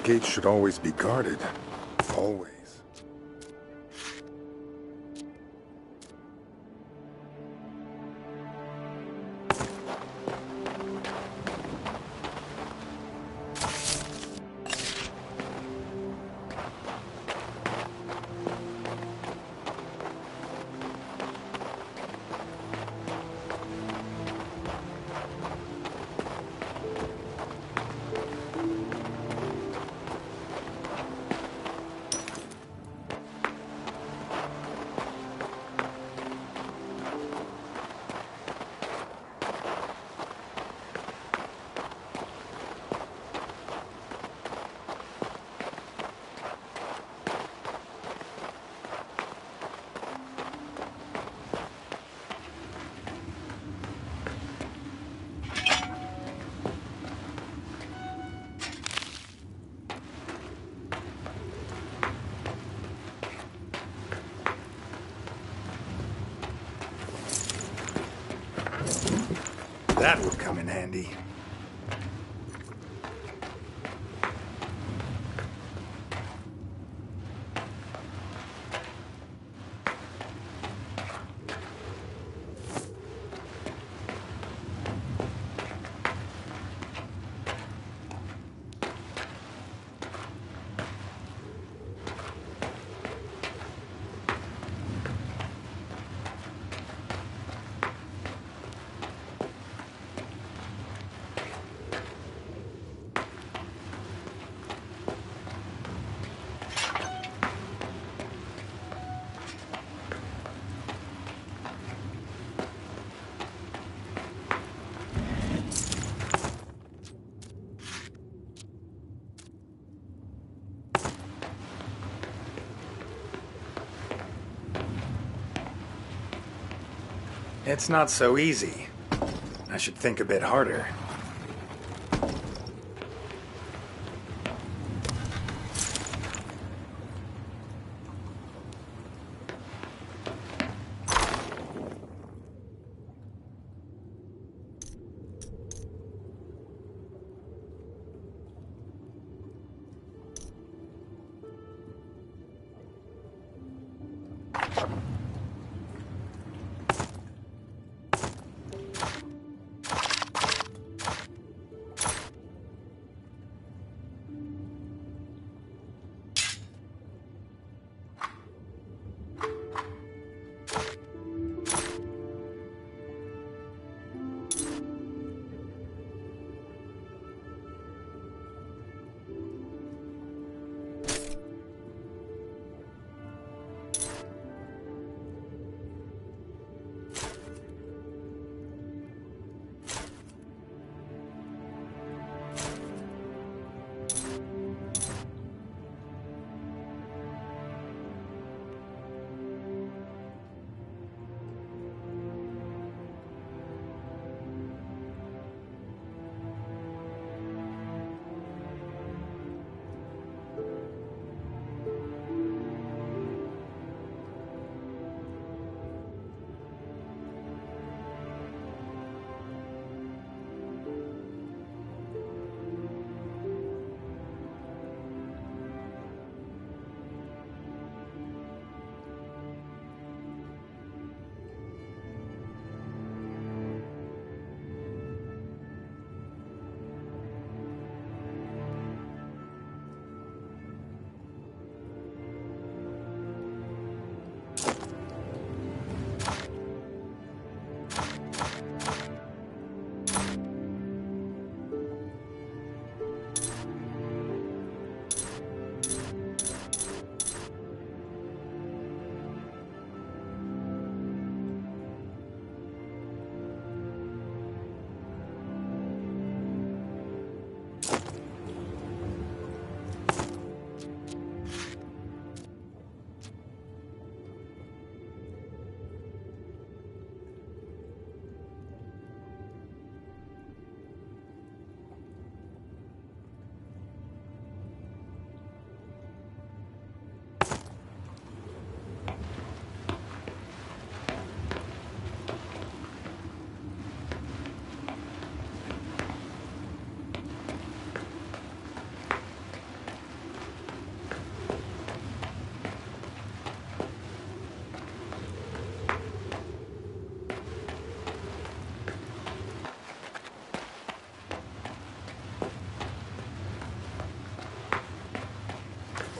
gate should always be guarded. Always. That would come in handy. It's not so easy. I should think a bit harder.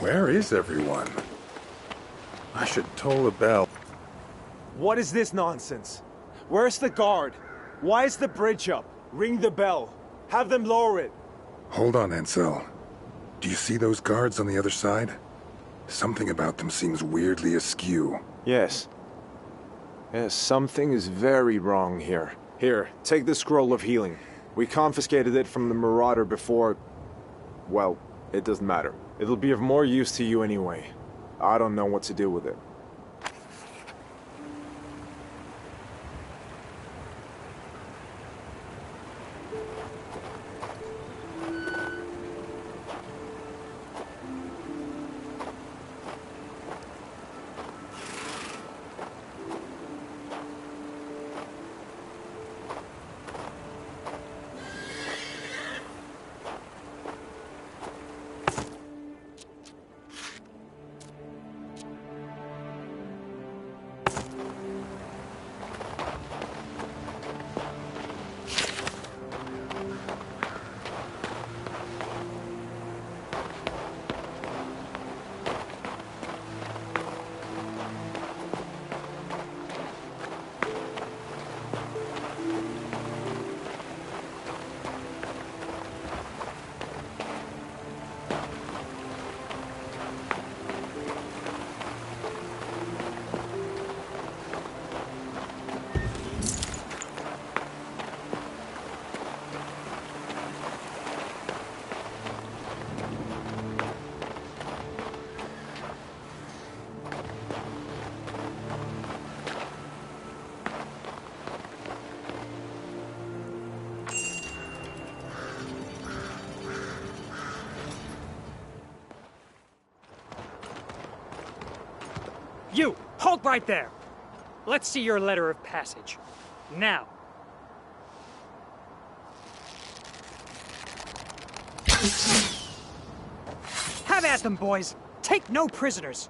Where is everyone? I should toll the bell. What is this nonsense? Where's the guard? Why is the bridge up? Ring the bell. Have them lower it. Hold on, Ansel. Do you see those guards on the other side? Something about them seems weirdly askew. Yes. Yes, something is very wrong here. Here, take the scroll of healing. We confiscated it from the marauder before... Well, it doesn't matter. It'll be of more use to you anyway. I don't know what to do with it. You! Halt right there! Let's see your letter of passage. Now. Have at them, boys! Take no prisoners!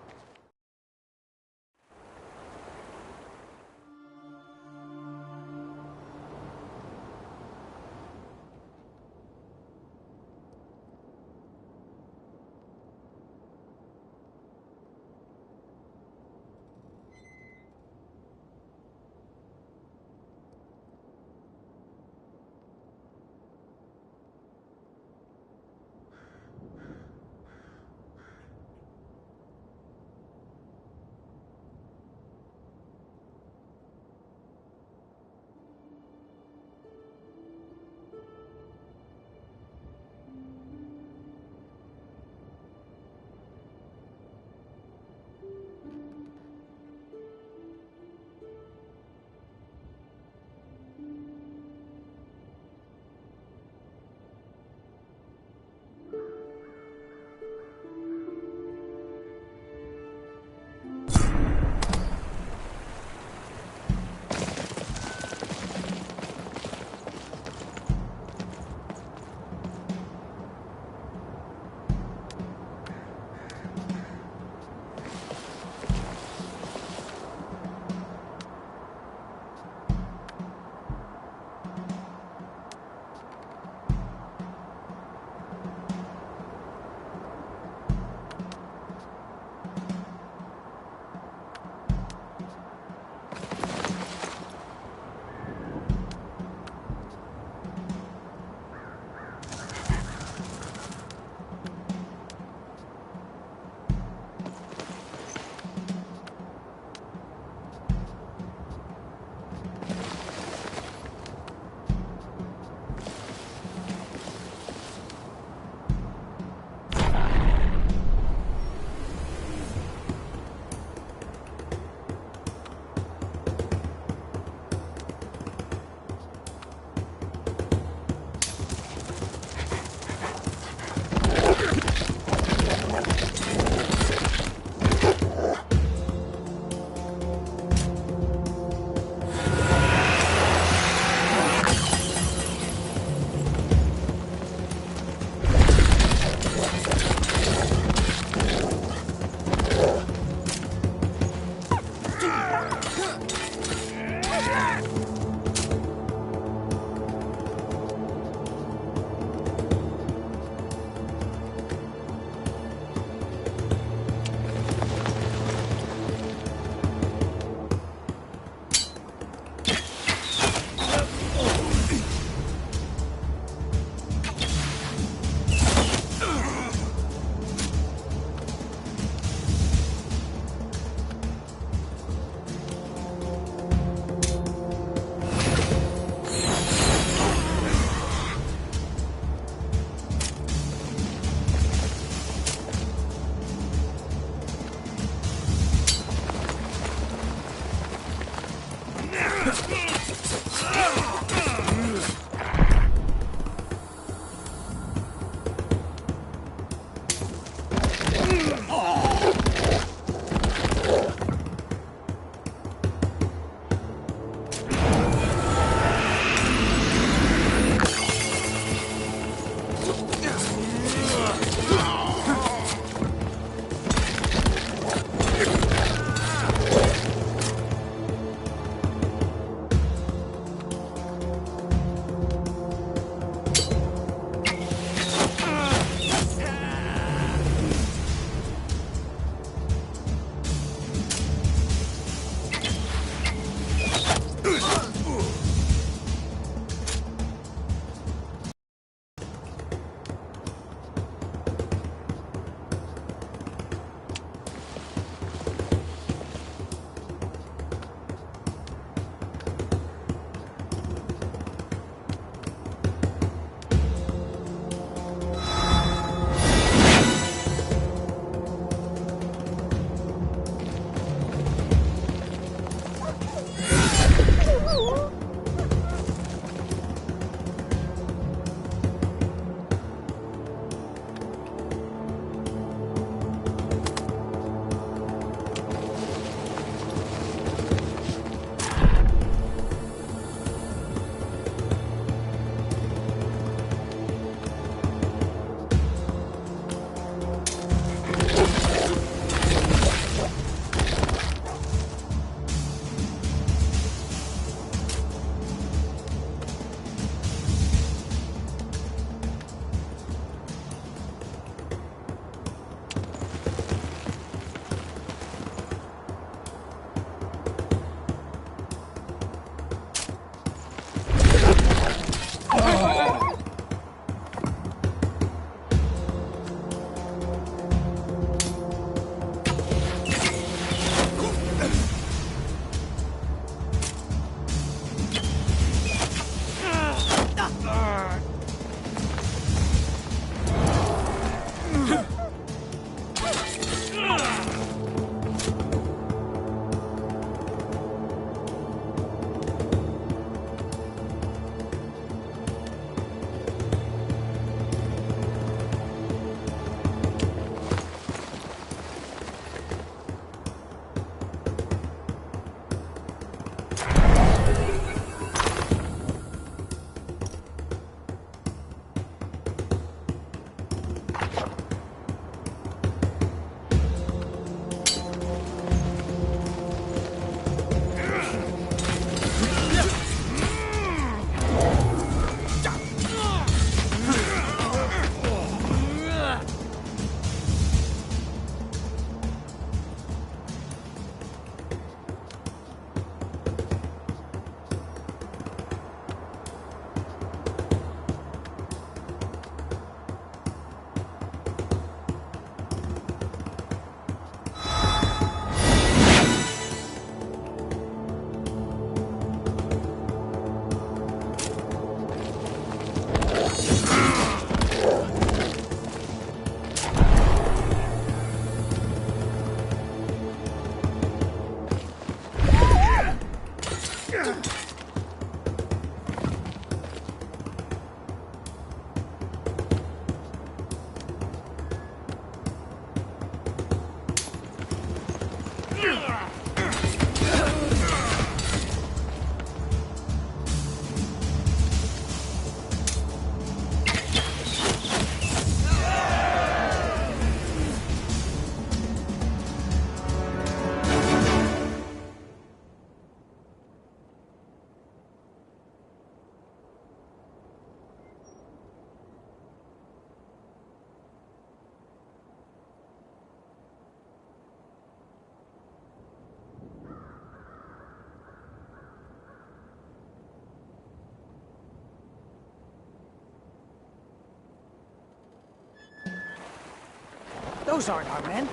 Those aren't our men.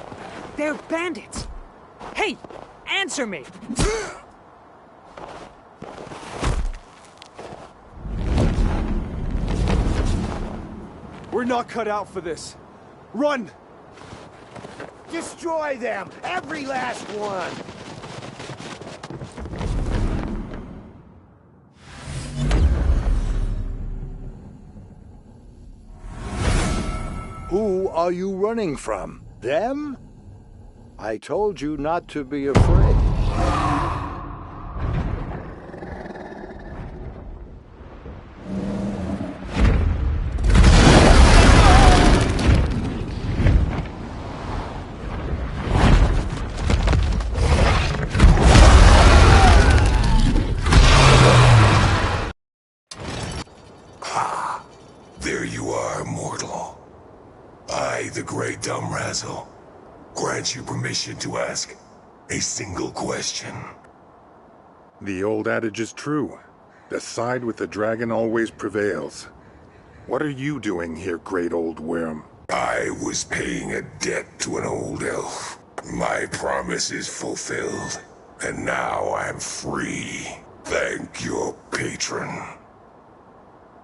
They're bandits. Hey, answer me! We're not cut out for this. Run! Destroy them! Every last one! are you running from? Them? I told you not to be afraid. There you are, mortal. I, the Great Dumb Razzle, grant you permission to ask a single question. The old adage is true. The side with the dragon always prevails. What are you doing here, great old worm? I was paying a debt to an old elf. My promise is fulfilled, and now I'm free. Thank your patron.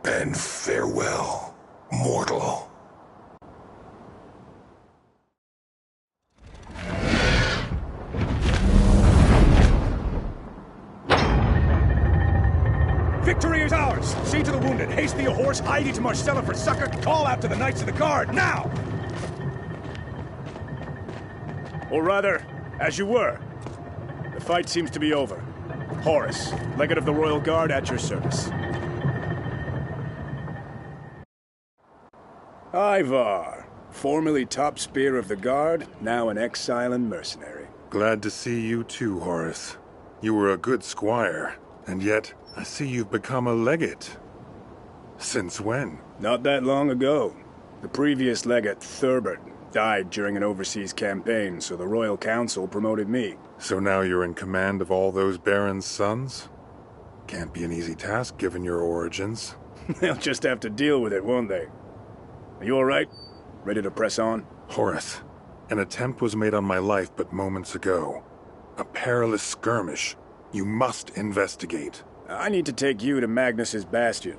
And farewell, mortal. Victory is ours! See to the wounded, haste thee a horse, hie thee to Marcella for succor, call out to the Knights of the Guard, now! Or rather, as you were. The fight seems to be over. Horace, Legate of the Royal Guard, at your service. Ivar, formerly top spear of the Guard, now an exile and mercenary. Glad to see you too, Horace. You were a good squire, and yet I see you've become a legate. Since when? Not that long ago. The previous legate, Thurbert, died during an overseas campaign, so the Royal Council promoted me. So now you're in command of all those barons' sons? Can't be an easy task given your origins. They'll just have to deal with it, won't they? Are you all right? Ready to press on? Horace, an attempt was made on my life but moments ago. A perilous skirmish. You must investigate. I need to take you to Magnus's bastion.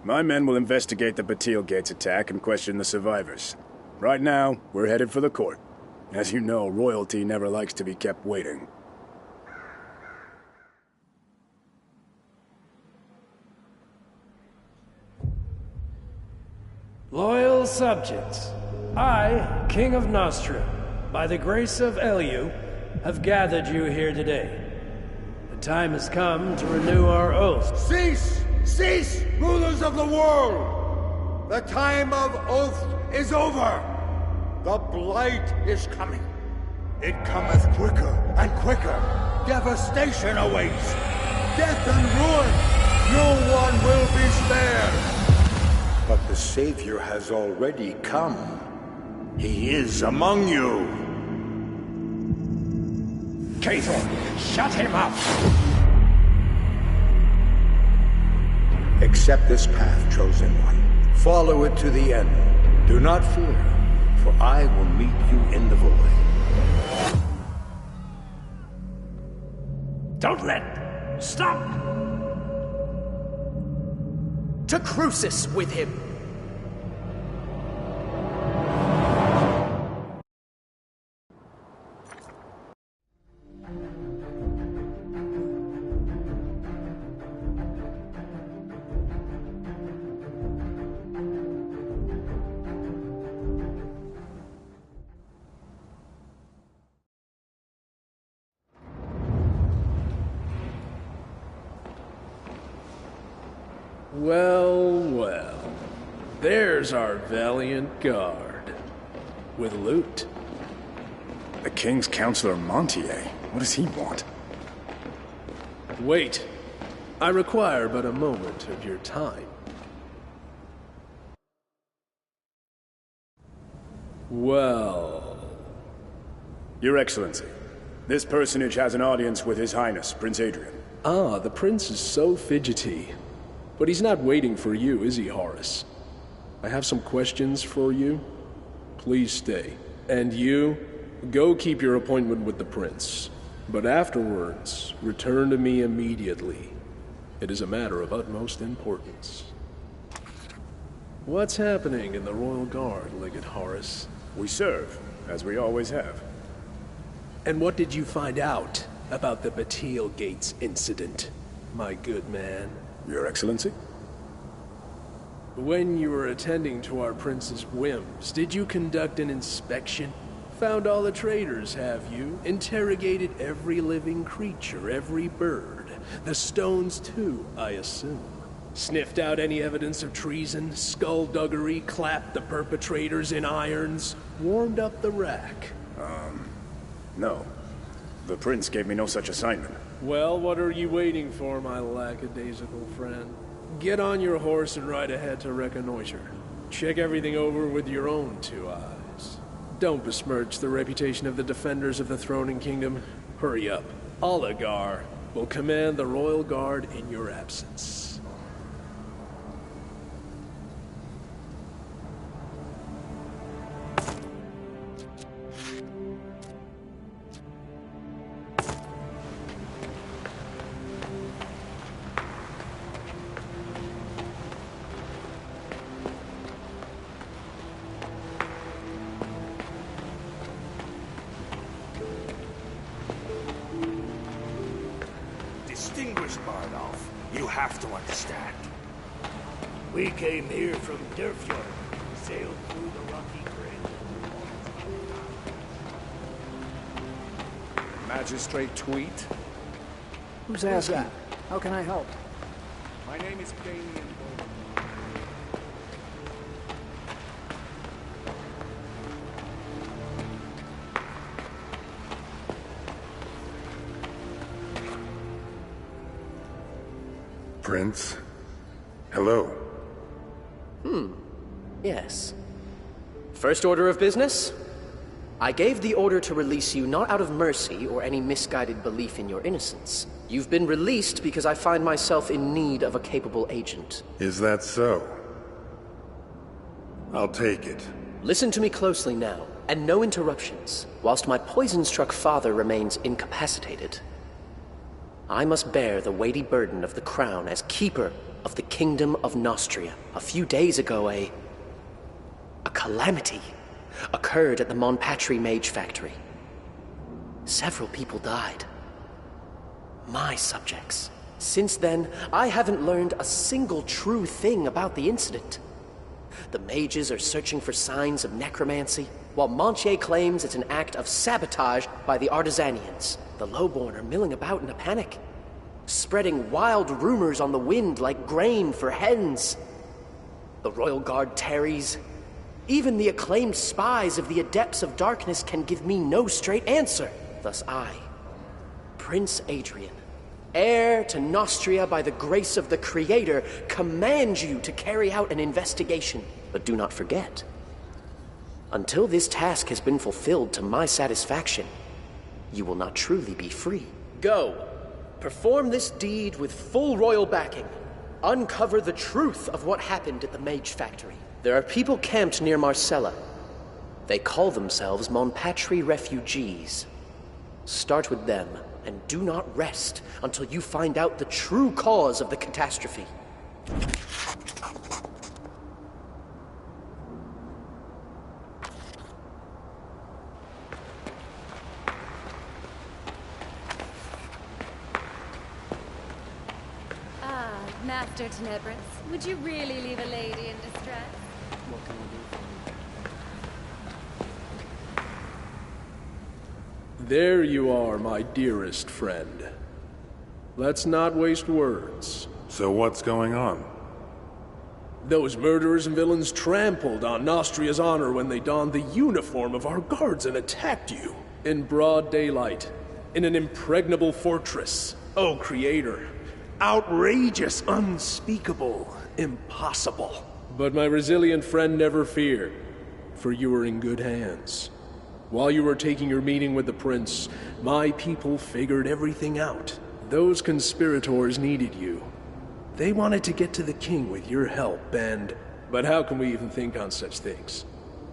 My men will investigate the Batil Gates attack and question the survivors. Right now, we're headed for the court. As you know, royalty never likes to be kept waiting. Loyal subjects, I, King of Nostria, by the grace of Elu, have gathered you here today. The time has come to renew our oath. Cease! Cease, rulers of the world! The time of oath is over! The blight is coming. It cometh quicker and quicker. Devastation awaits. Death and ruin. No one will be spared. But the Savior has already come. He is among you. Cathor, shut him up! Accept this path, chosen one. Follow it to the end. Do not fear, for I will meet you in the void. Don't let... Stop! To Crucis with him! Well, well. There's our valiant guard. With loot. The King's Counselor Montier? What does he want? Wait. I require but a moment of your time. Well... Your Excellency, this personage has an audience with His Highness, Prince Adrian. Ah, the Prince is so fidgety. But he's not waiting for you, is he, Horace? I have some questions for you. Please stay. And you, go keep your appointment with the Prince. But afterwards, return to me immediately. It is a matter of utmost importance. What's happening in the Royal Guard, Legate Horace? We serve, as we always have. And what did you find out about the Batil Gates incident, my good man? Your Excellency? When you were attending to our prince's whims, did you conduct an inspection? Found all the traitors, have you? Interrogated every living creature, every bird. The stones too, I assume. Sniffed out any evidence of treason, skullduggery, clapped the perpetrators in irons, warmed up the rack. No. The prince gave me no such assignment. Well, what are you waiting for, my lackadaisical friend? Get on your horse and ride ahead to reconnoiter. Check everything over with your own 2 eyes. Don't besmirch the reputation of the defenders of the throne and kingdom. Hurry up. Oligar will command the royal guard in your absence. Distinguished Bardolph, you have to understand. We came here from Derfjord, sailed through the rocky bridge. Magistrate Tweet? Who's asking? How can I help? My name is Damien. Prince? Hello. Yes. First order of business? I gave the order to release you not out of mercy or any misguided belief in your innocence. You've been released because I find myself in need of a capable agent. Is that so? I'll take it. Listen to me closely now, and no interruptions, whilst my poison-struck father remains incapacitated. I must bear the weighty burden of the crown as keeper of the Kingdom of Nostria. A few days ago, a calamity occurred at the Monpatri Mage Factory. Several people died. My subjects. Since then, I haven't learned a single true thing about the incident. The mages are searching for signs of necromancy, while Montier claims it's an act of sabotage by the Artisanians. The lowborn are milling about in a panic, spreading wild rumors on the wind like grain for hens. The Royal Guard tarries. Even the acclaimed spies of the Adepts of Darkness can give me no straight answer. Thus I, Prince Adrian, heir to Nostria by the grace of the Creator, command you to carry out an investigation. But do not forget, until this task has been fulfilled to my satisfaction, you will not truly be free. Go. Perform this deed with full royal backing. Uncover the truth of what happened at the Mage Factory. There are people camped near Marcella. They call themselves Monpatri refugees. Start with them, and do not rest until you find out the true cause of the catastrophe. Master Tenebris, would you really leave a lady in distress? What can I do? There you are, my dearest friend. Let's not waste words. So what's going on? Those murderers and villains trampled on Nostria's honor when they donned the uniform of our guards and attacked you. In broad daylight, in an impregnable fortress. Oh, Creator. Outrageous, unspeakable, impossible. But my resilient friend never feared, for you were in good hands. While you were taking your meeting with the prince, my people figured everything out. Those conspirators needed you. They wanted to get to the king with your help, But how can we even think on such things?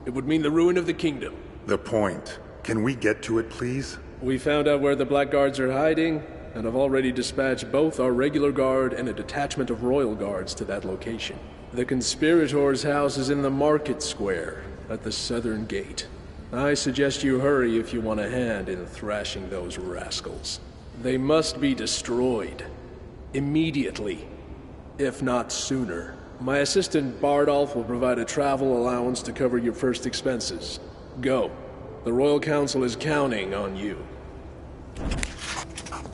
It would mean the ruin of the kingdom. The point. Can we get to it, please? We found out where the Blackguards are hiding, and have already dispatched both our regular guard and a detachment of royal guards to that location. The conspirator's house is in the market square, at the southern gate. I suggest you hurry if you want a hand in thrashing those rascals. They must be destroyed. Immediately. If not sooner. My assistant Bardolph will provide a travel allowance to cover your first expenses. Go. The Royal Council is counting on you.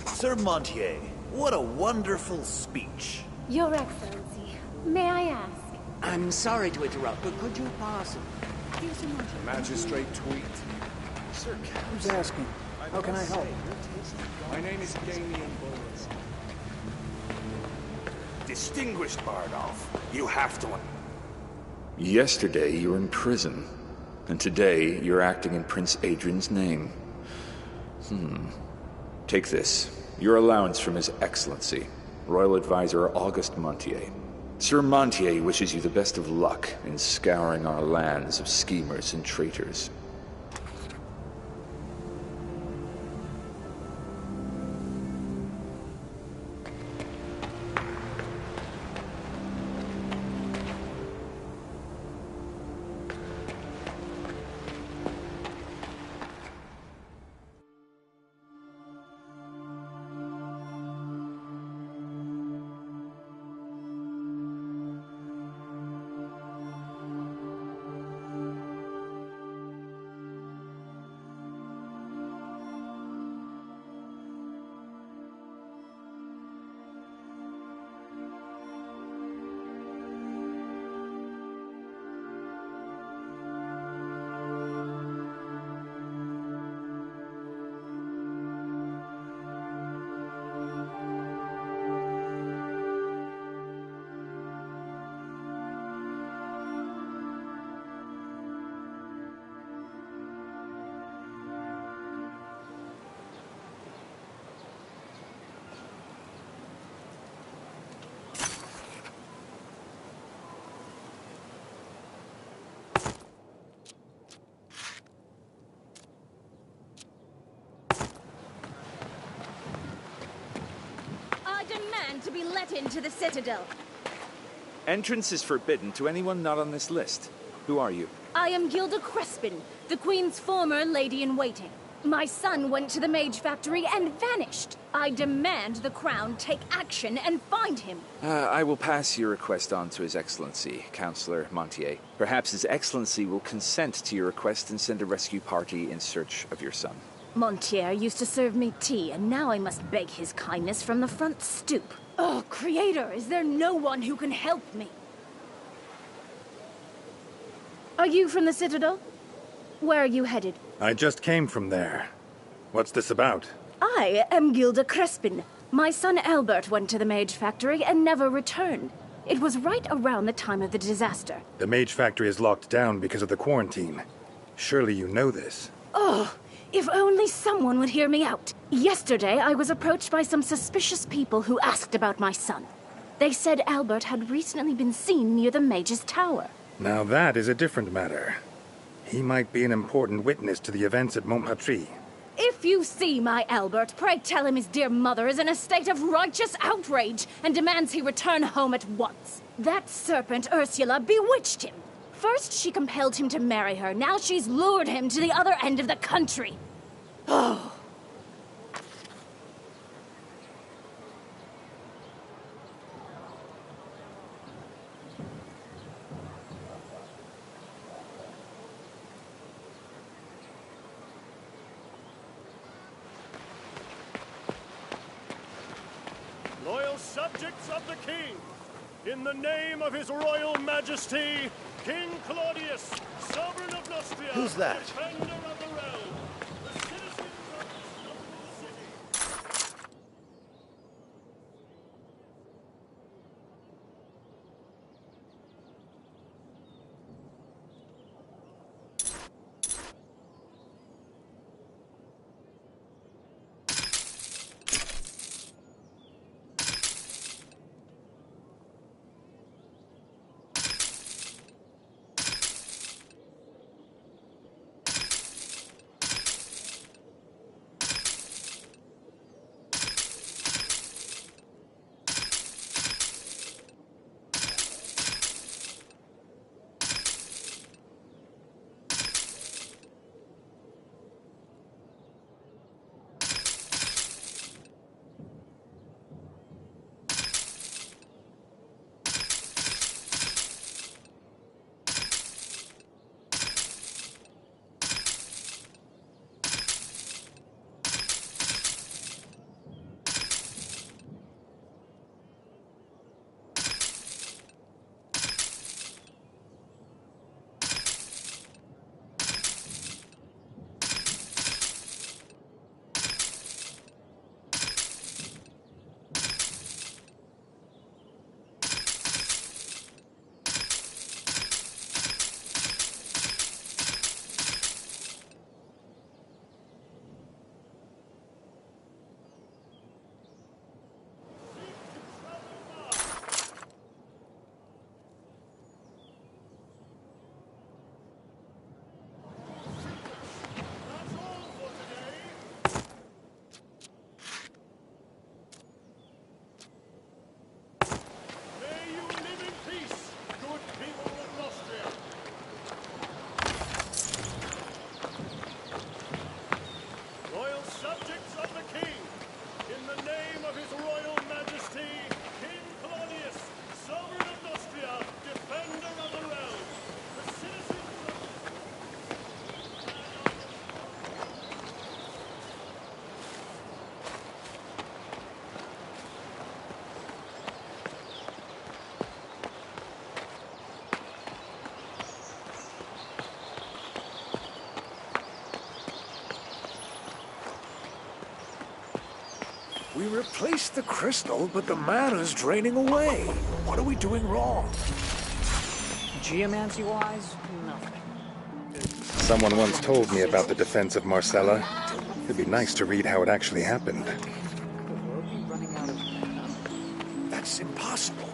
Sir Montier, what a wonderful speech. Your Excellency, may I ask? I'm sorry to interrupt, but could you possibly... Magistrate Tweet. Sir, who's asking? How can I help? My name is Damian Bullis. Distinguished Bardolph, you have to... Yesterday you were in prison, and today you're acting in Prince Adrian's name. Take this. Your allowance from His Excellency, Royal Advisor Auguste Montier. Sir Montier wishes you the best of luck in scouring our lands of schemers and traitors. To be let into the Citadel. Entrance is forbidden to anyone not on this list. Who are you? I am Gilda Crespin, the Queen's former lady-in-waiting. My son went to the Mage Factory and vanished. I demand the Crown take action and find him. I will pass your request on to His Excellency, Councillor Montier. Perhaps His Excellency will consent to your request and send a rescue party in search of your son. Montier used to serve me tea, and now I must beg his kindness from the front stoop. Oh, Creator, is there no one who can help me? Are you from the Citadel? Where are you headed? I just came from there. What's this about? I am Gilda Crespin. My son Albert went to the Mage Factory and never returned. It was right around the time of the disaster. The Mage Factory is locked down because of the quarantine. Surely you know this. Oh, if only someone would hear me out. Yesterday, I was approached by some suspicious people who asked about my son. They said Albert had recently been seen near the Mage's Tower. Now that is a different matter. He might be an important witness to the events at Montpatrie. If you see my Albert, pray tell him his dear mother is in a state of righteous outrage and demands he return home at once. That serpent Ursula bewitched him. First, she compelled him to marry her. Now she's lured him to the other end of the country. Oh. Loyal subjects of the King, in the name of His Royal Majesty, King Claudius, Sovereign of Nostria, Who's that? Defender of the realm, the citizens of this noble city. We replaced the crystal, but the mana's draining away. What are we doing wrong? Geomancy-wise, nothing. Someone once told me about the defense of Marcella. It'd be nice to read how it actually happened. That's impossible.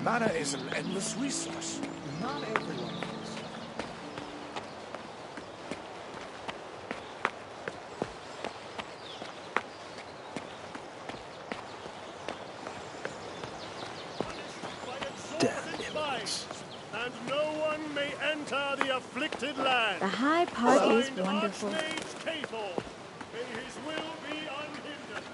Mana is an endless resource. Not everyone is. And no one may enter the afflicted land. The high part is wonderful. May his will be unhindered.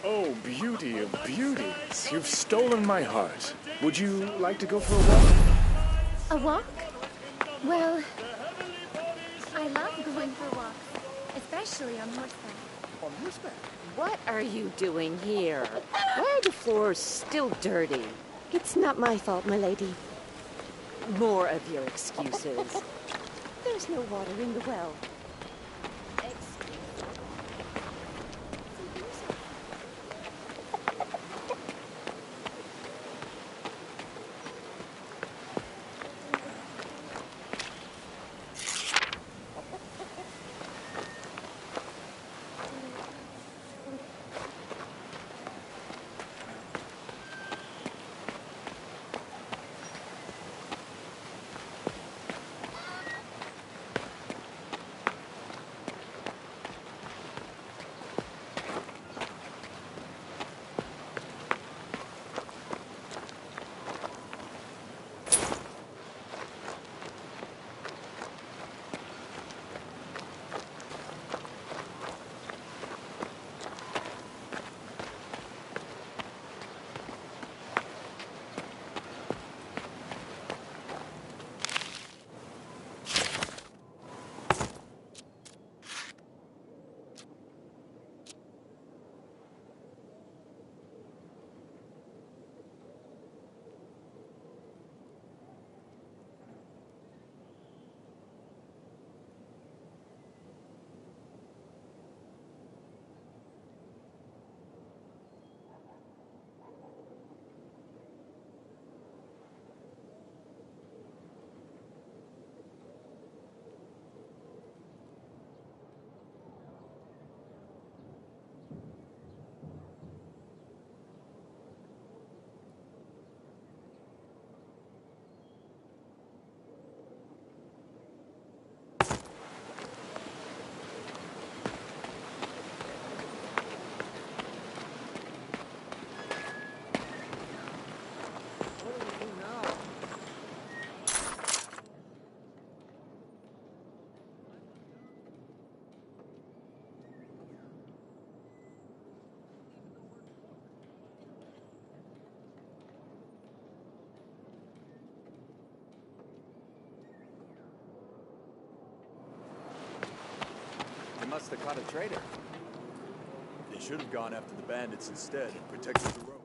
Oh, beauty of beauties. You've stolen my heart. Would you like to go for a walk? A walk? Well, I love going for walks, especially on horseback. On horseback? What are you doing here? Why are the floors still dirty? It's not my fault, my lady. More of your excuses. There's no water in the well. They must have caught a traitor. They should have gone after the bandits instead and protected the road.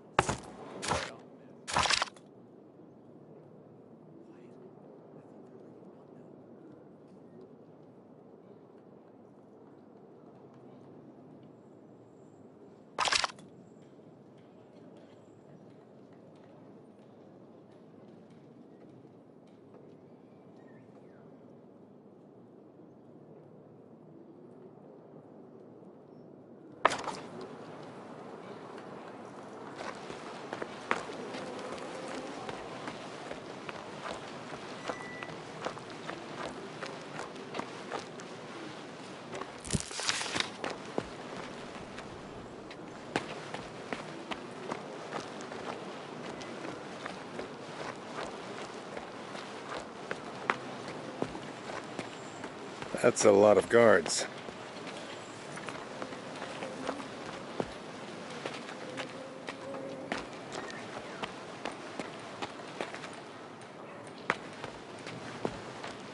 That's a lot of guards.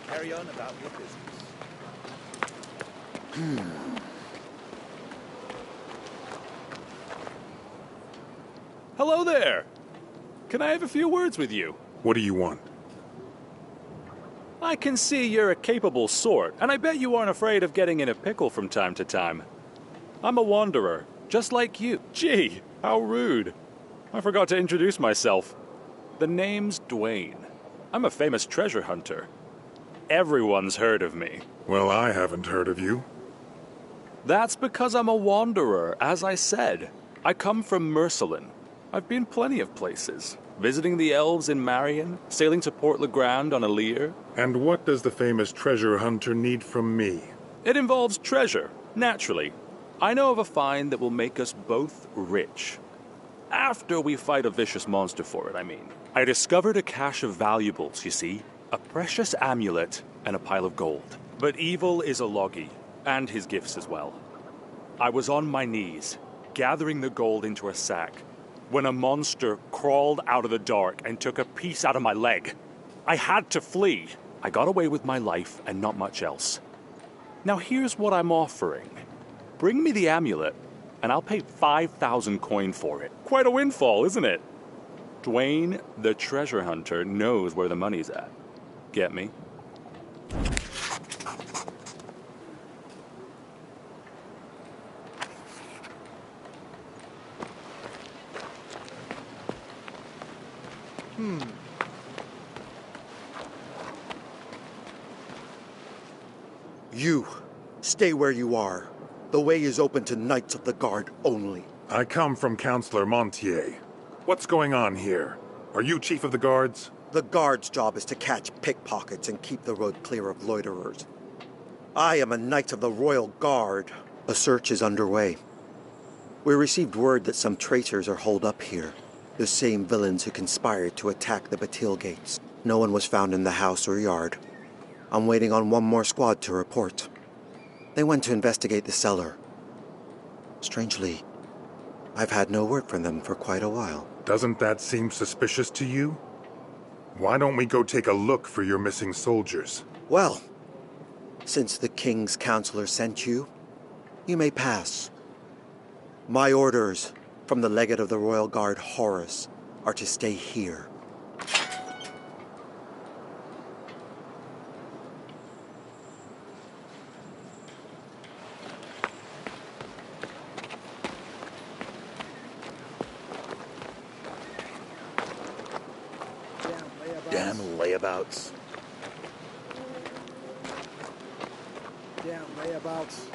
Carry on about your business. Hello there! Can I have a few words with you? What do you want? I can see you're a capable sort, and I bet you aren't afraid of getting in a pickle from time to time. I'm a wanderer, just like you. Gee, how rude. I forgot to introduce myself. The name's Dwayne. I'm a famous treasure hunter. Everyone's heard of me. Well, I haven't heard of you. That's because I'm a wanderer, as I said. I come from Mercelin. I've been plenty of places. Visiting the elves in Marion, sailing to Port Le Grand on a leer. And what does the famous treasure hunter need from me? It involves treasure, naturally. I know of a find that will make us both rich. After we fight a vicious monster for it, I mean. I discovered a cache of valuables, you see. A precious amulet and a pile of gold. But evil is a loggy, and his gifts as well. I was on my knees, gathering the gold into a sack, when a monster crawled out of the dark and took a piece out of my leg. I had to flee. I got away with my life and not much else. Now here's what I'm offering. Bring me the amulet, and I'll pay 5,000 coin for it. Quite a windfall, isn't it? Dwayne, the treasure hunter, knows where the money's at. Get me? You, stay where you are. The way is open to Knights of the Guard only. I come from Councillor Montier. What's going on here? Are you Chief of the Guards? The Guard's job is to catch pickpockets and keep the road clear of loiterers. I am a Knight of the Royal Guard. A search is underway. We received word that some traitors are holed up here. The same villains who conspired to attack the Bastille gates. No one was found in the house or yard. I'm waiting on one more squad to report. They went to investigate the cellar. Strangely, I've had no word from them for quite a while. Doesn't that seem suspicious to you? Why don't we go take a look for your missing soldiers? Well, since the King's Counselor sent you, you may pass. My orders from the Legate of the Royal Guard, Horace, are to stay here. Damn layabouts. Damn layabouts.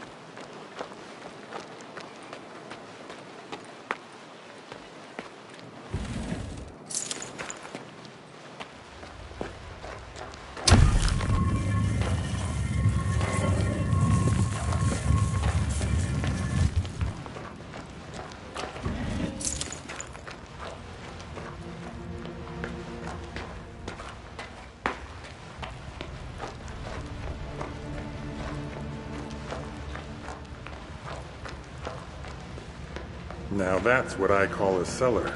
Now that's what I call a cellar.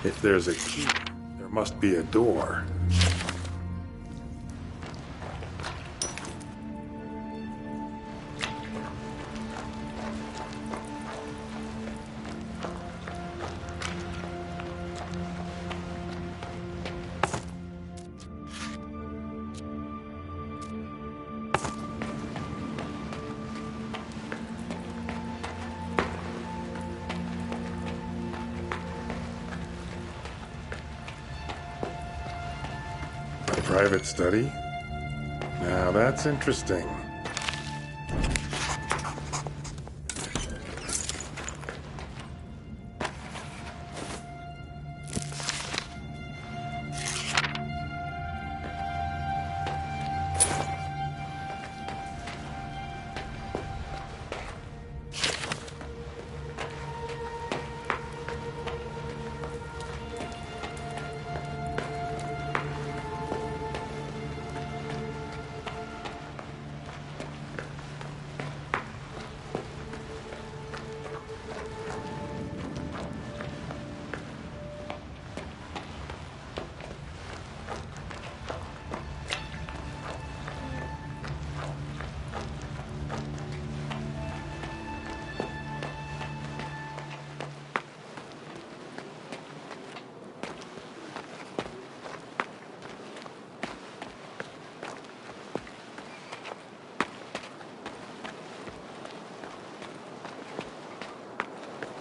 If there's a key, there must be a door. private study? Now that's interesting.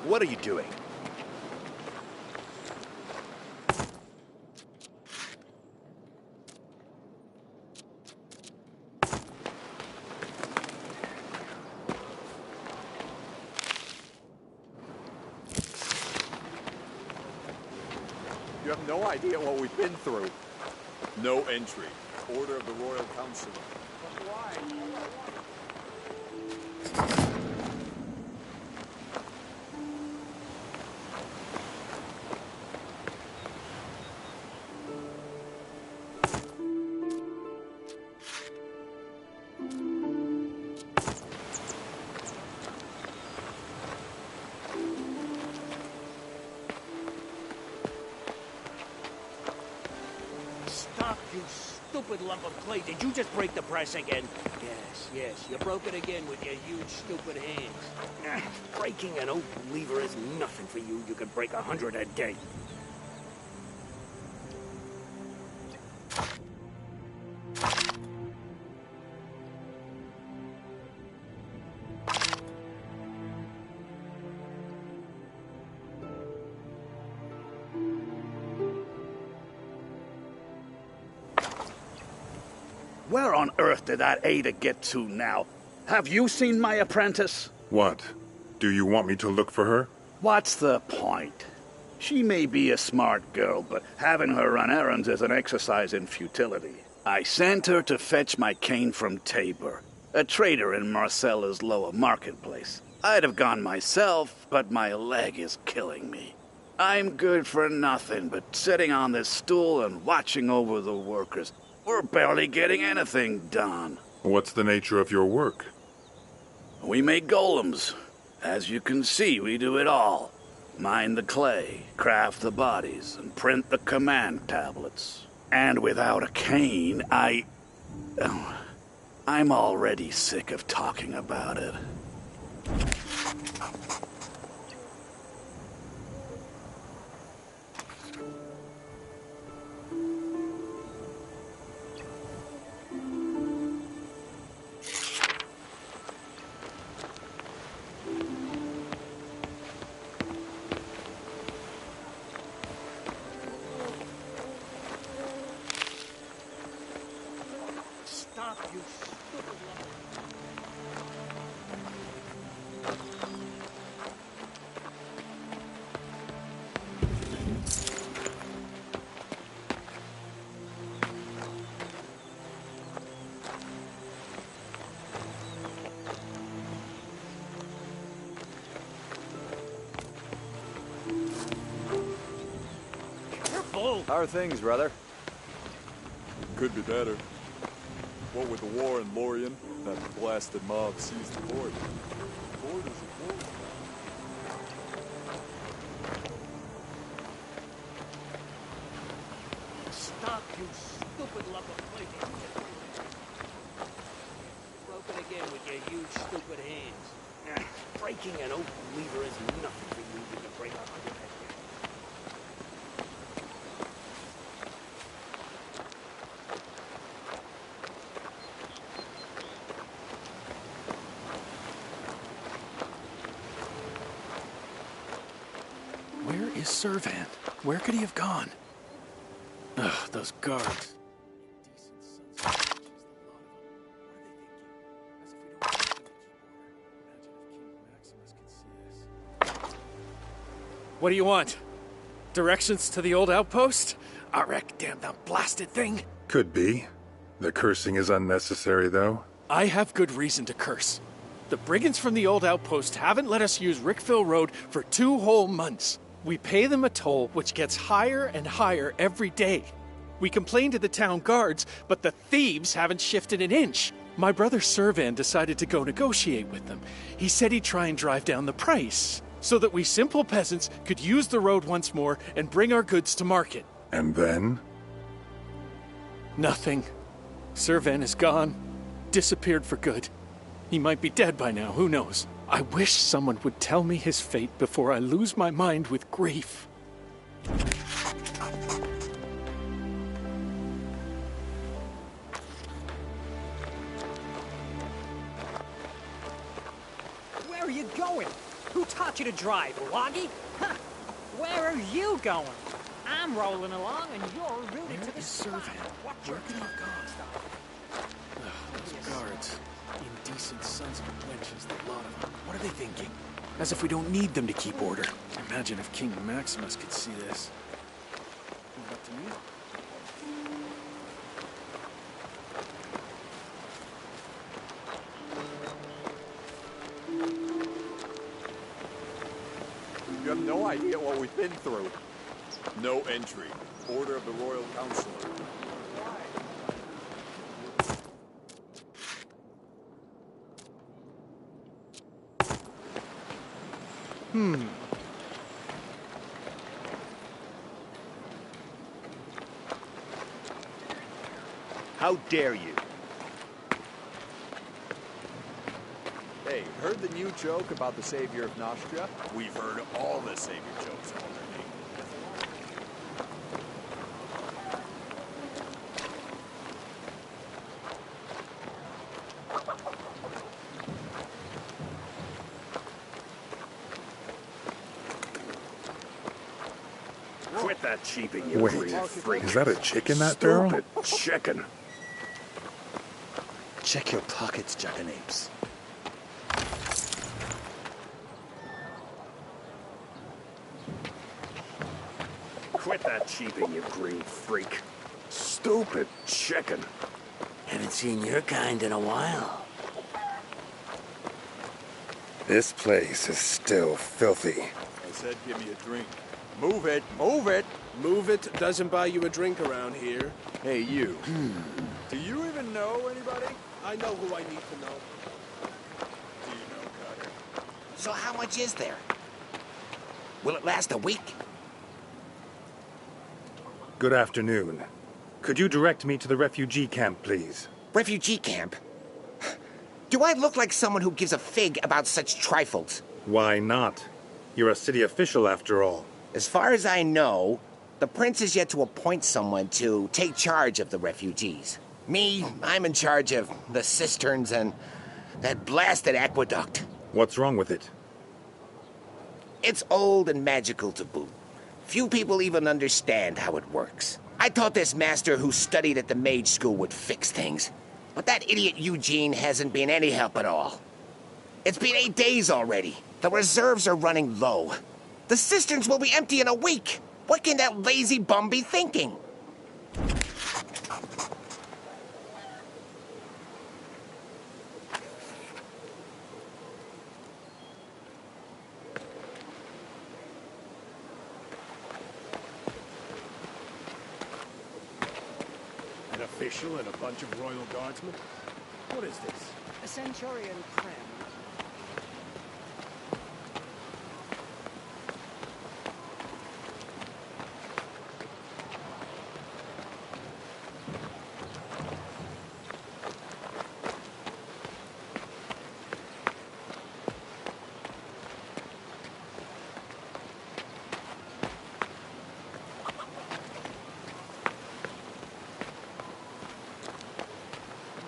What are you doing? You have no idea what we've been through. No entry. Order of the Royal Council. But why? Stop, you stupid lump of clay. Did you just break the press again? Yes, you broke it again with your huge, stupid hands. Breaking an oak lever is nothing for you. You can break 100 a day. Where on earth did that Ada get to now? Have you seen my apprentice? What? Do you want me to look for her? What's the point? She may be a smart girl, but having her run errands is an exercise in futility. I sent her to fetch my cane from Tabor, a trader in Marcella's lower marketplace. I'd have gone myself, but my leg is killing me. I'm good for nothing but sitting on this stool and watching over the workers. We're barely getting anything done. What's the nature of your work? We make golems. As you can see, we do it all. Mine the clay, craft the bodies, and print the command tablets. And without a cane, I'm already sick of talking about it. You stupid lump. Careful! How are things, brother? Could be better. What with the war in Lorien, that blasted mob seized the fort. The fort is a fort. Stop, you stupid lump of clay. Broke it again with your huge, stupid hands. Breaking an oak lever is nothing for you. You can break 100 heads. Where is Servant? Where could he have gone? Ugh, those guards. What do you want? Directions to the old outpost? I wreck, damn that blasted thing. Could be. The cursing is unnecessary, though. I have good reason to curse. The brigands from the old outpost haven't let us use Rickville Road for 2 whole months. We pay them a toll which gets higher and higher every day. We complain to the town guards, but the thieves haven't shifted an inch. My brother Servan decided to go negotiate with them. He said he'd try and drive down the price, so that we simple peasants could use the road once more and bring our goods to market. And then? Nothing. Servan is gone. Disappeared for good. He might be dead by now, who knows? I wish someone would tell me his fate before I lose my mind with grief. Where are you going? Who taught you to drive, Waggy? Huh. Where are you going? I'm rolling along and you're rooted to the servant. Where could he have gone? Those guards. Indecent sons of wenches, the lot of them. What are they thinking? As if we don't need them to keep order. Imagine if King Maximus could see this. Leave it up to me. You have no idea what we've been through. No entry. Order of the Royal Counselor. How dare you? Hey, heard the new joke about the savior of Nostria? We've heard all the savior jokes already. Quit that cheeping, you Wait, green freak. is that a chick in that barrel? Stupid chicken. Check your pockets, jackanapes. Quit that cheeping, you green freak. Stupid chicken. Haven't seen your kind in a while. This place is still filthy. I said give me a drink. Move it! Move it! Move it doesn't buy you a drink around here. Hey, you. Do you even know anybody? I know who I need to know. Do you know Cutter? So how much is there? Will it last a week? Good afternoon. Could you direct me to the refugee camp, please? Refugee camp? Do I look like someone who gives a fig about such trifles? Why not? You're a city official, after all. As far as I know, the prince is yet to appoint someone to take charge of the refugees. Me, I'm in charge of the cisterns and that blasted aqueduct. What's wrong with it? It's old and magical to boot. Few people even understand how it works. I thought this master who studied at the mage school would fix things. But that idiot Eugene hasn't been any help at all. It's been 8 days already. The reserves are running low. The cisterns will be empty in a week. What can that lazy bum be thinking? An official and a bunch of royal guardsmen? What is this? A Centurion Prem.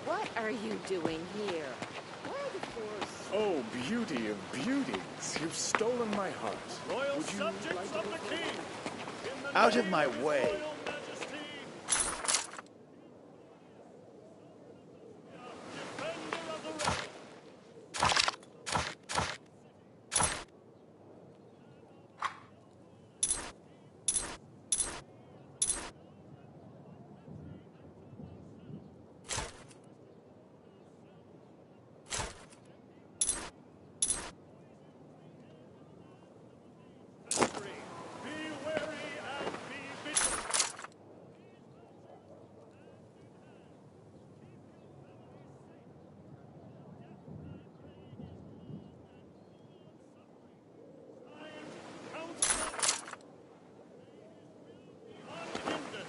What are you doing here? Why the floors? Oh, beauty of beauties. You've stolen my heart. Loyal Would you subjects like to of the king. In the Out of name my his way. royal majesty. Defender of the realm. victory. Be wary and be vigilant. Unhindered.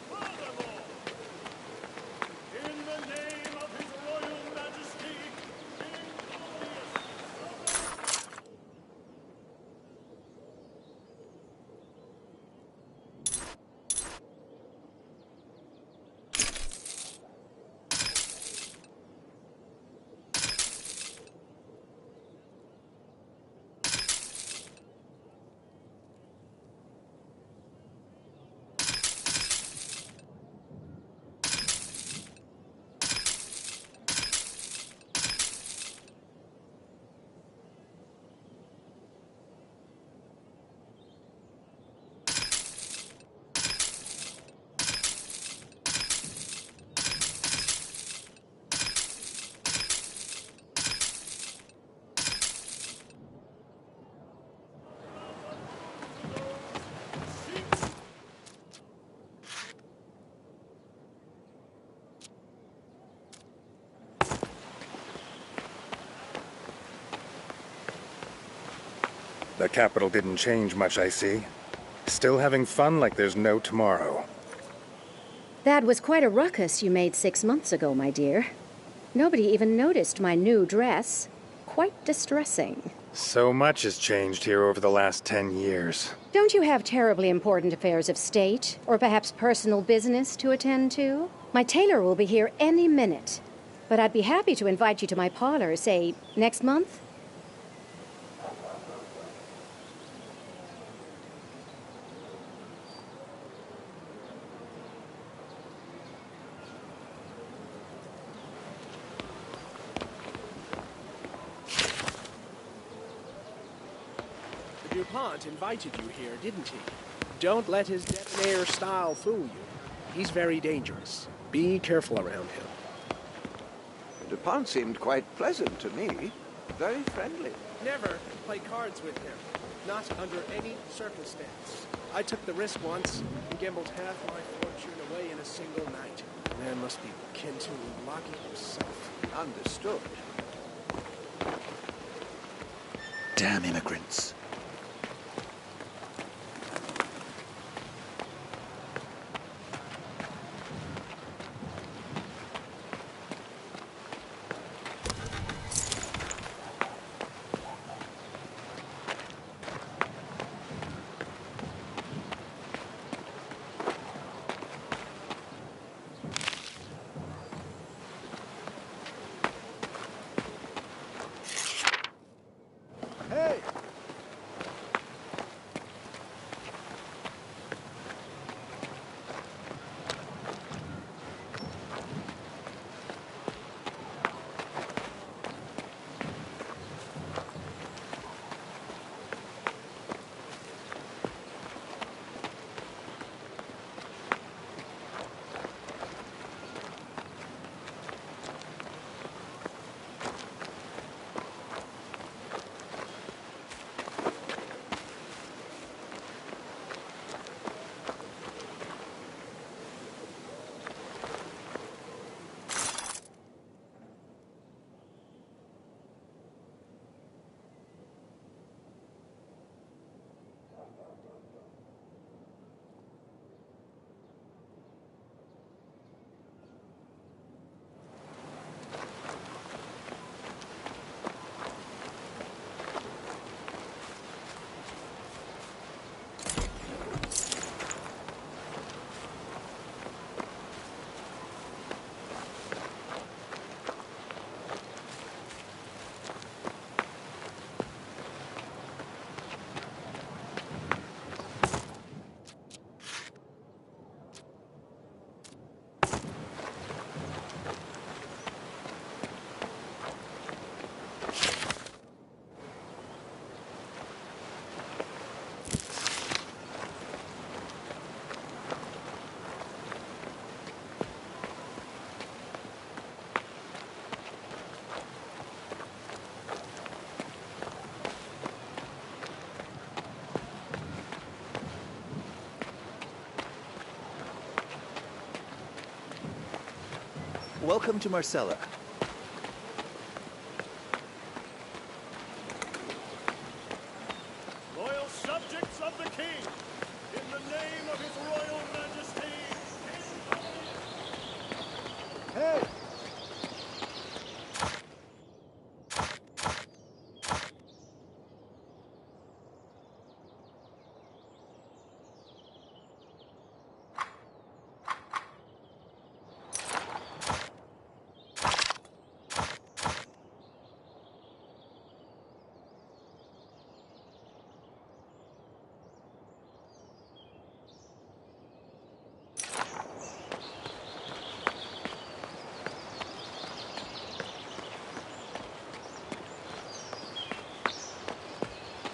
Furthermore, in the name of His Royal Majesty, King Claudius. The capital didn't change much, I see. Still having fun like there's no tomorrow. That was quite a ruckus you made 6 months ago, my dear. Nobody even noticed my new dress. Quite distressing. So much has changed here over the last 10 years. Don't you have terribly important affairs of state, or perhaps personal business to attend to? My tailor will be here any minute. But I'd be happy to invite you to my parlor, say, next month? DuPont invited you here, didn't he? Don't let his debonair style fool you. He's very dangerous. Be careful around him. DuPont seemed quite pleasant to me. Very friendly. Never play cards with him. Not under any circumstance. I took the risk once and gambled half my fortune away in a single night. The man must be akin to Lucky himself. Understood. Damn immigrants. Welcome to Marcella. Loyal subjects of the king, in the name of his royal majesty. Hey!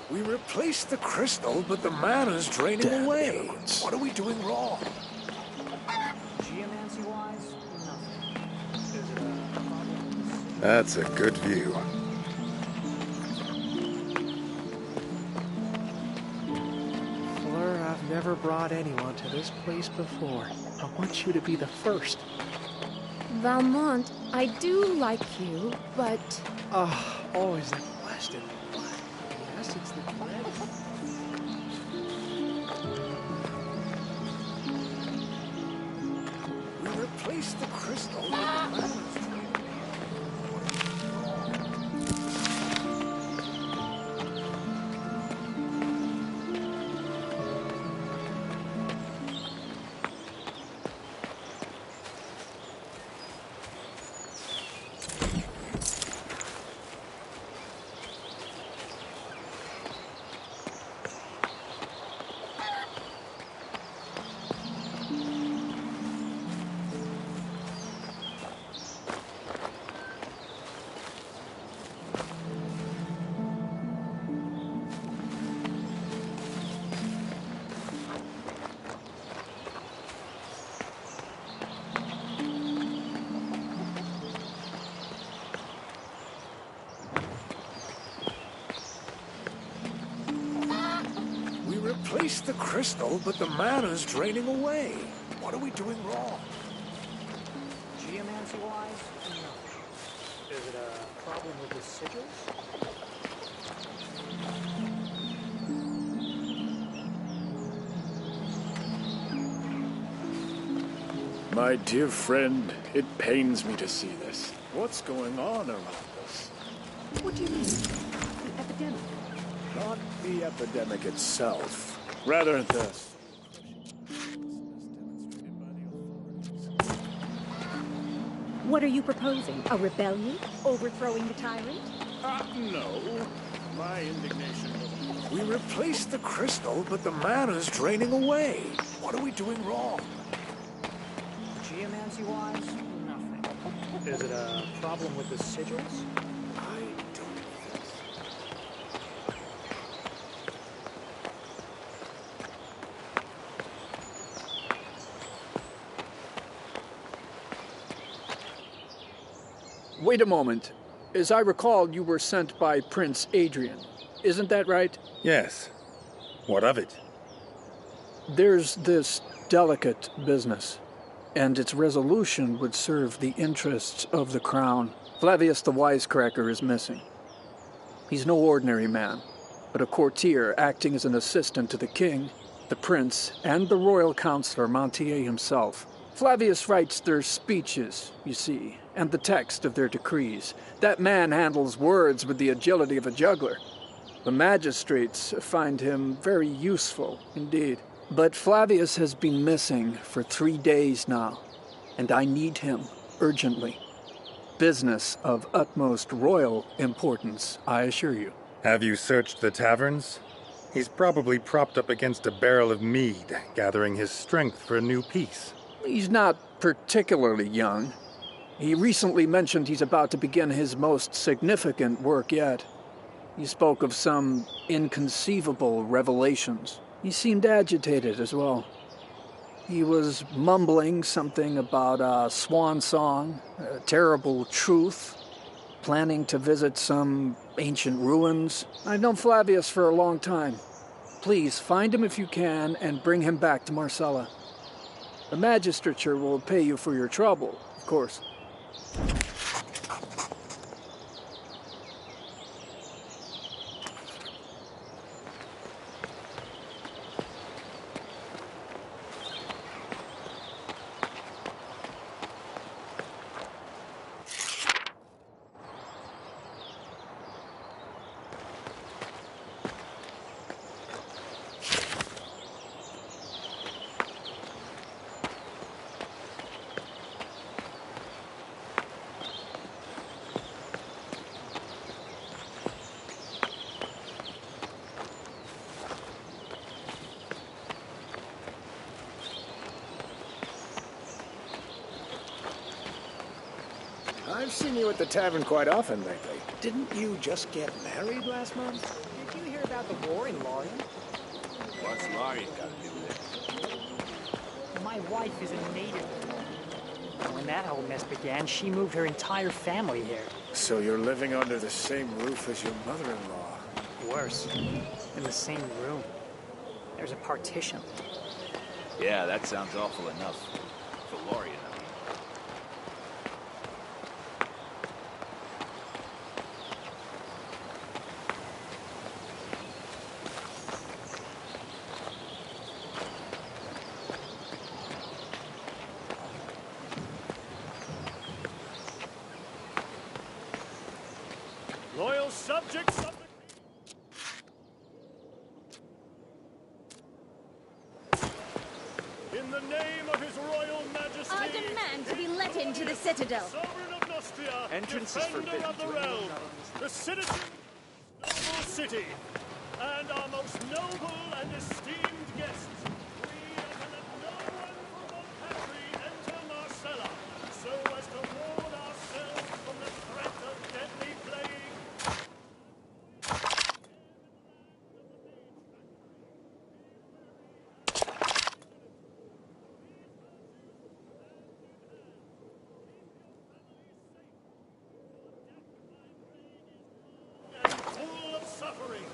We replaced the crystal, but the mana's draining away. What are we doing wrong? Geomancy-wise, nothing. That's a good view. Fleur, I've never brought anyone to this place before. I want you to be the first. Valmont, I do like you, but... Ah, always that blasted black. Yes, it's the black. We replaced the crystal, but the mana's replaced the crystal, but the mana's draining away. What are we doing wrong? Geomancy-wise, nothing. Is it a problem with the sigils? My dear friend, it pains me to see this. What's going on around us? What do you mean? The epidemic? Not the epidemic itself. Rather the... What are you proposing? A rebellion? Overthrowing the tyrant? No. My indignation... We replaced the crystal, but the mana's draining away. What are we doing wrong? Geomancy-wise, nothing. Is it a problem with the sigils? Wait a moment. As I recall, you were sent by Prince Adrian. Isn't that right? Yes. What of it? There's this delicate business, and its resolution would serve the interests of the crown. Flavius the Wisecracker is missing. He's no ordinary man, but a courtier acting as an assistant to the king, the prince, and the royal counselor Montier himself. Flavius writes their speeches, you see, and the text of their decrees. That man handles words with the agility of a juggler. The magistrates find him very useful indeed. But Flavius has been missing for 3 days now, and I need him urgently. Business of utmost royal importance, I assure you. Have you searched the taverns? He's probably propped up against a barrel of mead, gathering his strength for a new piece. He's not particularly young. He recently mentioned he's about to begin his most significant work yet. He spoke of some inconceivable revelations. He seemed agitated as well. He was mumbling something about a swan song, a terrible truth, planning to visit some ancient ruins. I've known Flavius for a long time. Please, find him if you can and bring him back to Marcella. The magistrature will pay you for your trouble, of course. I've seen you at the tavern quite often lately. Didn't you just get married last month? Did you hear about the war in Lorien? What's Lorien got to do with it? My wife is a native. When that whole mess began, she moved her entire family here. So you're living under the same roof as your mother-in-law. Worse, in the same room. There's a partition. Yeah, that sounds awful enough. For Lorien, I mean. Loyal subjects of the in the name of His Royal Majesty, I demand to be let into the Citadel. Sovereign of Nostria, Entrance is defender forbidden of the to realm, the citizen of the city, and our most noble and esteemed guests. We are to let no one from our country enter Marcella, so as to ward ourselves from the threat of deadly plague. And full of suffering.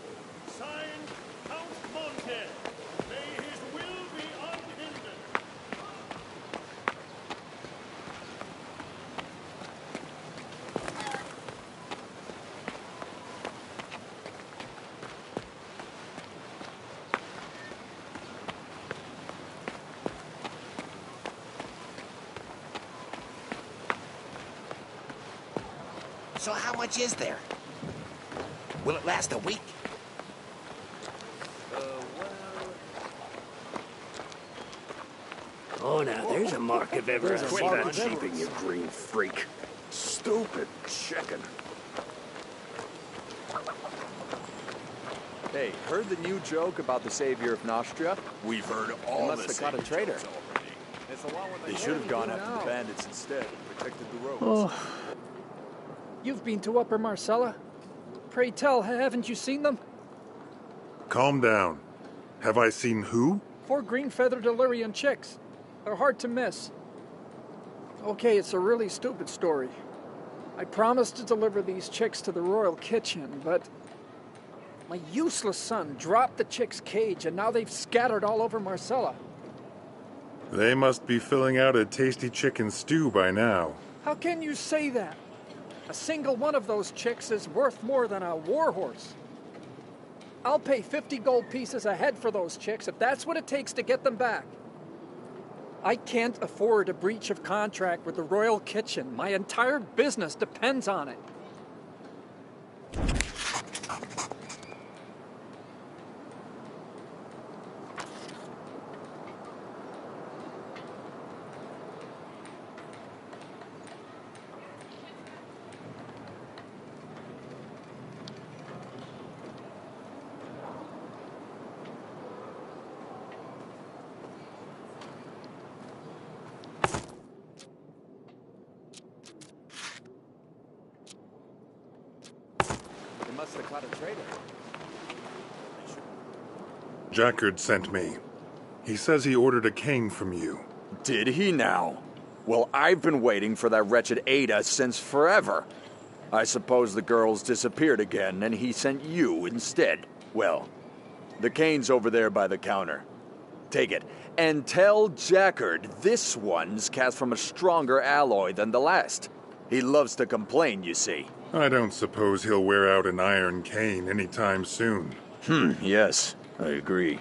Signed, Count Monte. May his will be unhindered. So how much is there? Will it last a week? Oh, now, there's a mark if ever I Quit see that one. cheaping, you green freak. Stupid chicken. Hey, heard the new joke about the savior of Nostria? We've heard all Unless the they caught a savior traitor. jokes already. It's the one They should have gone after the bandits instead and protected the roads. Oh. You've been to Upper Marcella? Pray tell, haven't you seen them? Calm down. Have I seen who? 4 green-feathered Illyrian chicks. They're hard to miss. Okay, it's a really stupid story. I promised to deliver these chicks to the royal kitchen, but my useless son dropped the chicks' cage, and now they've scattered all over Marcella. They must be filling out a tasty chicken stew by now. How can you say that? A single one of those chicks is worth more than a warhorse. I'll pay 50 gold pieces a head for those chicks if that's what it takes to get them back. I can't afford a breach of contract with the royal kitchen. My entire business depends on it. They must have caught a traitor. Jackard sent me. He says he ordered a cane from you. Did he now? Well, I've been waiting for that wretched Ada since forever. I suppose the girl's disappeared again, and he sent you instead. Well, the cane's over there by the counter. Take it, and tell Jackard this one's cast from a stronger alloy than the last. He loves to complain, you see. I don't suppose he'll wear out an iron cane anytime soon. Yes, I agree.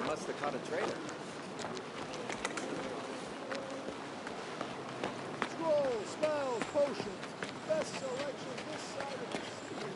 Must have caught a traitor. Scrolls, spells, potions. Best selection this side of the sea.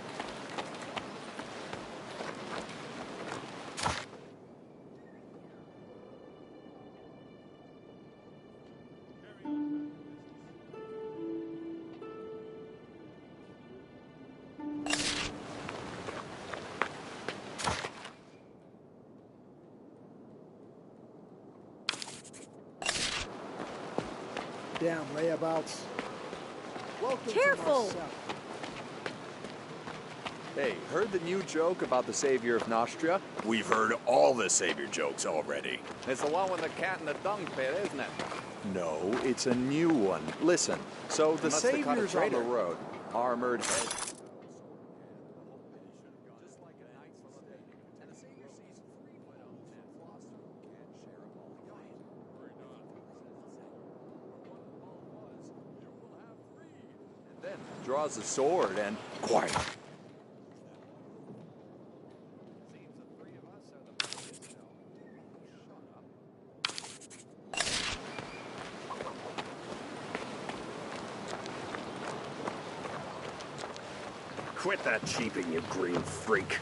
Damn layabouts. Welcome Careful! To Marseille. Hey, heard the new joke about the savior of Nostria? We've heard all the savior jokes already. It's the one with the cat in the dung pit, isn't it? No, it's a new one. Listen, so the Must have caught a savior's on the traitor. road, armored head. Then draws a sword and quiet. Quit that cheeping, you green freak.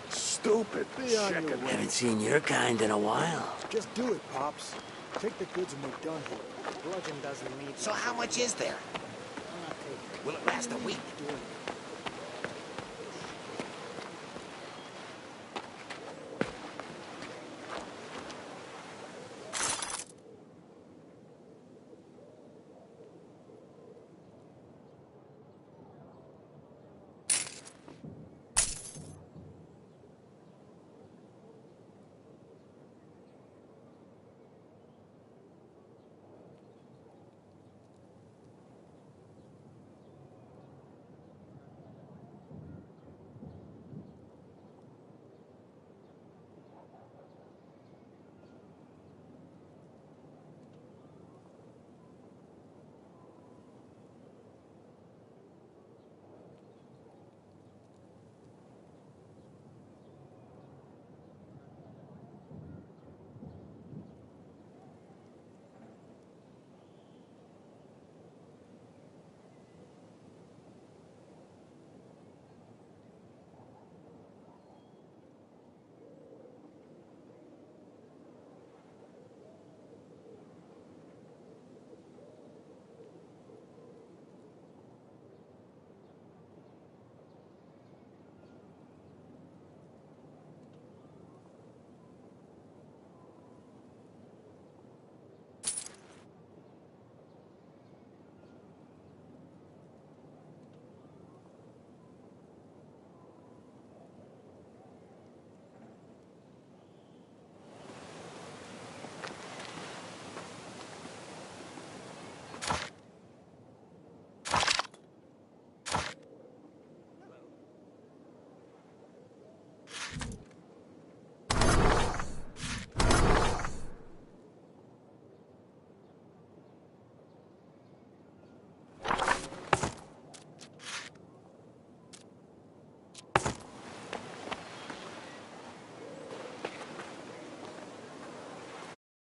Stupid. Be on your way. Haven't seen your kind in a while. Just do it, Pops. Take the goods and we're done here. Bludgeon doesn't need. So how much is there? I'm not taking it. Will it last a week? Do it.